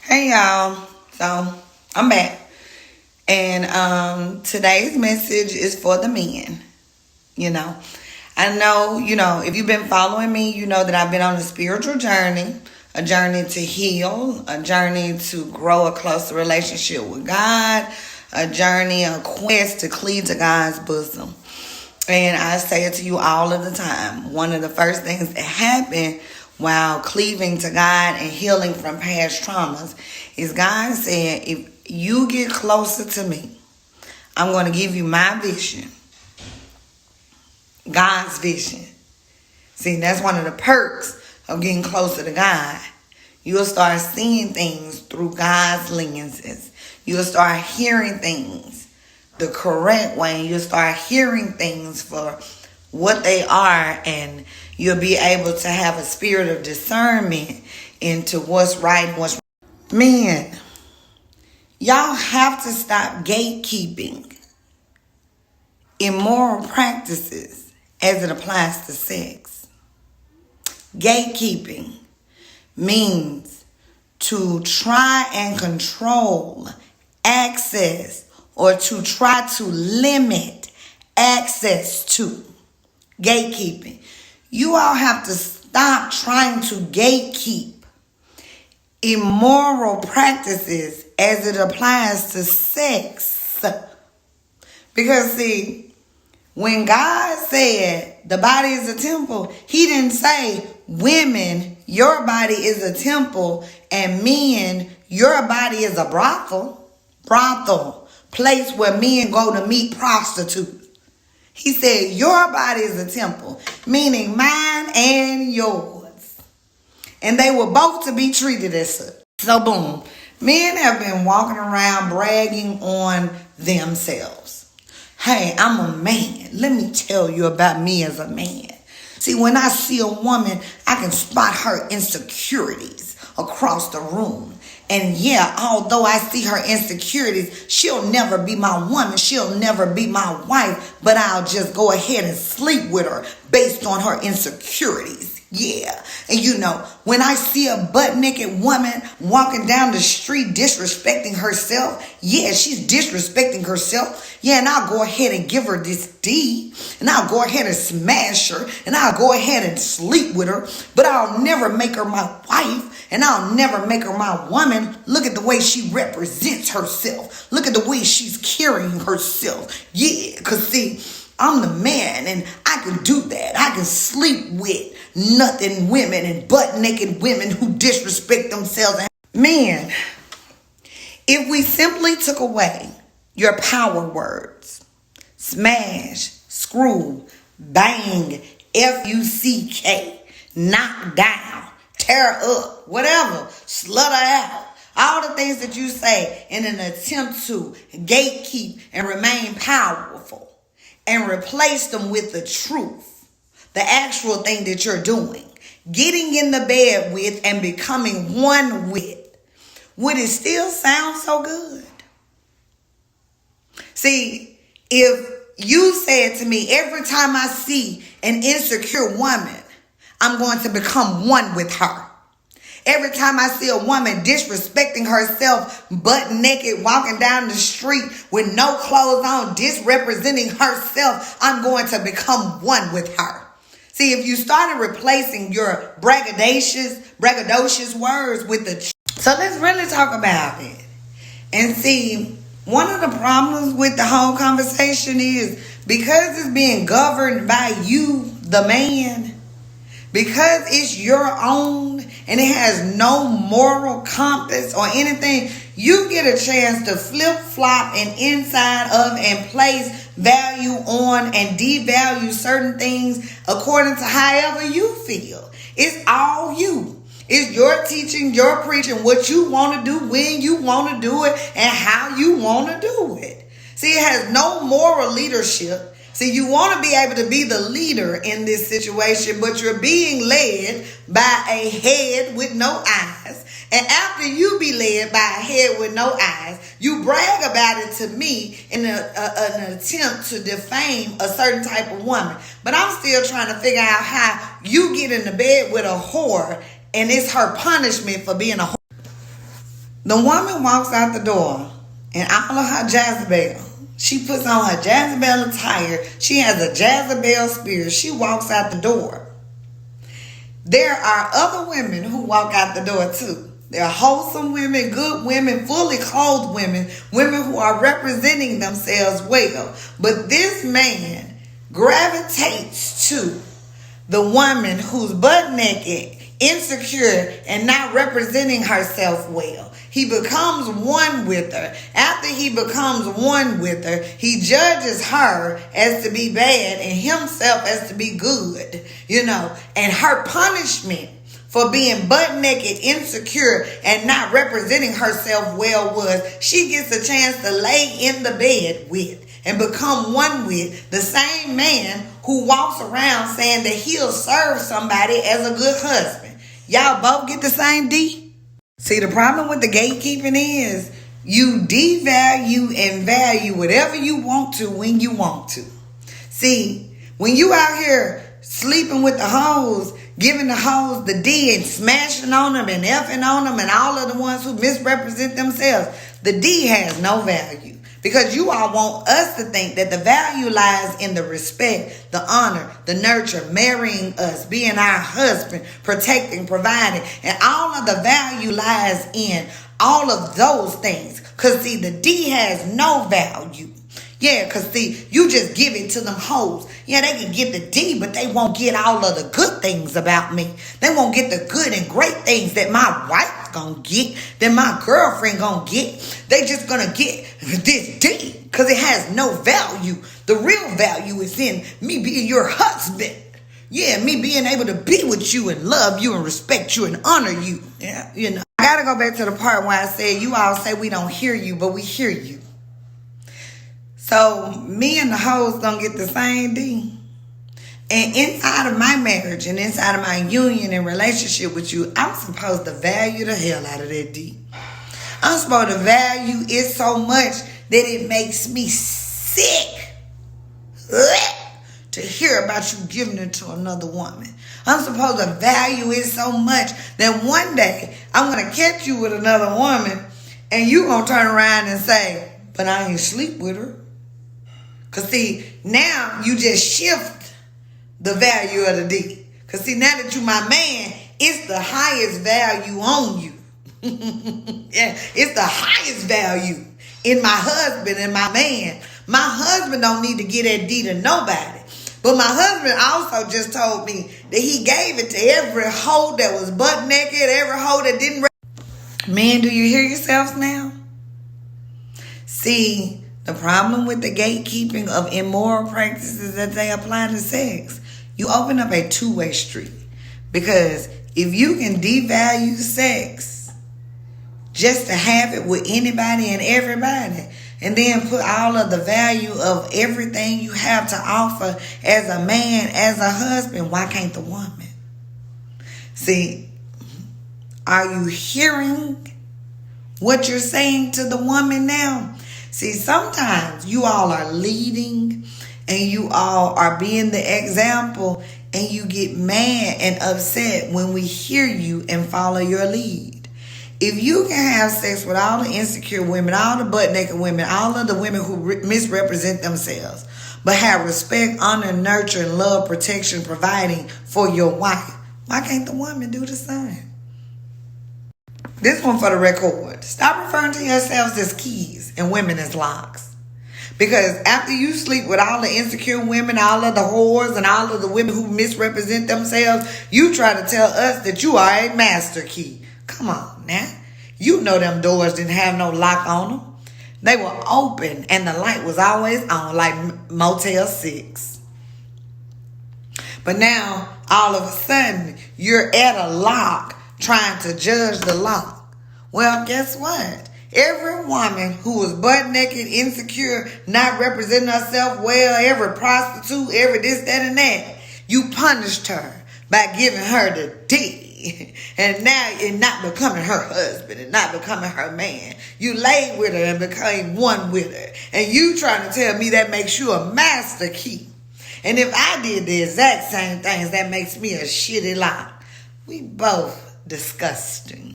Hey y'all, so I'm back, and today's message is for the men. You know, I know, if you've been following me, you know that I've been on a spiritual journey, a journey to heal, a journey to grow a closer relationship with God, a journey, a quest to cleave to God's bosom. And I say it to you all of the time. One of the first things that happen while cleaving to God and healing from past traumas is God said, if you get closer to me, I'm going to give you my vision, God's vision. See, that's one of the perks of getting closer to God. You'll start seeing things through God's lenses. You'll start hearing things the correct way. You'll start hearing things for what they are, and you'll be able to have a spirit of discernment into what's right and what's wrong. Men, y'all have to stop gatekeeping immoral practices as it applies to sex. Gatekeeping means to try and control access or to try to limit access to. Gatekeeping. You all have to stop trying to gatekeep immoral practices as it applies to sex. Because see, when God said the body is a temple, he didn't say, women, your body is a temple, and men, your body is a brothel. Brothel, place where men go to meet prostitutes. He said, your body is a temple, meaning mine and yours. And they were both to be treated as such. So boom, men have been walking around bragging on themselves. Hey, I'm a man. Let me tell you about me as a man. See, when I see a woman, I can spot her insecurities across the room. And yeah, although I see her insecurities, she'll never be my woman. She'll never be my wife. But I'll just go ahead and sleep with her based on her insecurities. Yeah. And when I see a butt-naked woman walking down the street disrespecting herself, yeah, she's disrespecting herself. Yeah, and I'll go ahead and give her this D. And I'll go ahead and smash her. And I'll go ahead and sleep with her. But I'll never make her my wife. And I'll never make her my woman. Look at the way she represents herself. Look at the way she's carrying herself. Yeah, because see, I'm the man and I can do that. I can sleep with nothing women and butt naked women who disrespect themselves. Men, if we simply took away your power words, smash, screw, bang, F-U-C-K, knock down, tear up, whatever, slutter out, all the things that you say in an attempt to gatekeep and remain powerful, and replace them with the truth, the actual thing that you're doing, getting in the bed with and becoming one with, would it still sound so good? See, if you said to me, every time I see an insecure woman, I'm going to become one with her. Every time I see a woman disrespecting herself, butt naked, walking down the street with no clothes on, disrepresenting herself, I'm going to become one with her. See, if you started replacing your braggadocious words with the truth. So let's really talk about it. And see, one of the problems with the whole conversation is because it's being governed by you, the man, because it's your own and it has no moral compass or anything, you get a chance to flip-flop and inside of and place value on and devalue certain things according to however you feel. It's all you. It's your teaching, your preaching, what you want to do, when you want to do it, and how you want to do it. See, it has no moral leadership. See, you want to be able to be the leader in this situation, but you're being led by a head with no eyes. And after you be led by a head with no eyes, you brag about it to me in an attempt to defame a certain type of woman. But I'm still trying to figure out how you get in the bed with a whore and it's her punishment for being a whore. The woman walks out the door and all of her Jezebel, she puts on her Jezebel attire. She has a Jezebel spirit. She walks out the door. There are other women who walk out the door too. There are wholesome women, good women, fully clothed women, women who are representing themselves well. But this man gravitates to the woman who's butt naked, insecure, and not representing herself well. He becomes one with her. After he becomes one with her, he judges her as to be bad and himself as to be good, and her punishment for being butt naked, insecure, and not representing herself well was she gets a chance to lay in the bed with and become one with the same man who walks around saying that he'll serve somebody as a good husband. Y'all both get the same D? See, the problem with the gatekeeping is you devalue and value whatever you want to when you want to. See, when you out here sleeping with the hoes, giving the hoes the D and smashing on them and effing on them and all of the ones who misrepresent themselves, the D has no value. Because you all want us to think that the value lies in the respect, the honor, the nurture, marrying us, being our husband, protecting, providing. And all of the value lies in all of those things. Because, see, the D has no value. Yeah, because, see, you just give it to them hoes. Yeah, they can get the D, but they won't get all of the good things about me. They won't get the good and great things that my wife gonna get, that my girlfriend gonna get. They just gonna get this D because it has no value. The real value is in me being your husband. Yeah, me being able to be with you and love you and respect you and honor you. Yeah, I gotta go back to the part where I said you all say we don't hear you, but we hear you. So me and the hoes gonna get the same D. And inside of my marriage and inside of my union and relationship with you, I'm supposed to value the hell out of that D. I'm supposed to value it so much that it makes me sick to hear about you giving it to another woman. I'm supposed to value it so much that one day I'm going to catch you with another woman and you going to turn around and say, but I ain't sleep with her. Because, see, now you just shift the value of the D. Because, see, now that you my man, it's the highest value on you. Yeah, it's the highest value in my husband and my man. My husband don't need to get that D to nobody. But my husband also just told me that he gave it to every hoe that was butt naked, every hoe that didn't. Man, do you hear yourselves now? See, the problem with the gatekeeping of immoral practices that they apply to sex, you open up a two-way street. Because if you can devalue sex just to have it with anybody and everybody, and then put all of the value of everything you have to offer as a man, as a husband, why can't the woman? See, are you hearing what you're saying to the woman now? See, sometimes you all are leading and you all are being the example and you get mad and upset when we hear you and follow your lead. If you can have sex with all the insecure women, all the butt naked women, all of the women who misrepresent themselves, but have respect, honor, nurture, and love, protection, providing for your wife, why can't the woman do the same? This one for the record. Stop referring to yourselves as keys and women as locks. Because after you sleep with all the insecure women, all of the whores, and all of the women who misrepresent themselves, you try to tell us that you are a master key. Come on now. You know them doors didn't have no lock on them. They were open and the light was always on like Motel 6. But now, all of a sudden, you're at a lock trying to judge the lock. Well, guess what? Every woman who was butt naked, insecure, not representing herself well, every prostitute, every this, that, and that, you punished her by giving her the D. And now you're not becoming her husband and not becoming her man. You laid with her and became one with her. And you trying to tell me that makes you a master key. And if I did the exact same things, that makes me a shitty lock. We both disgusting.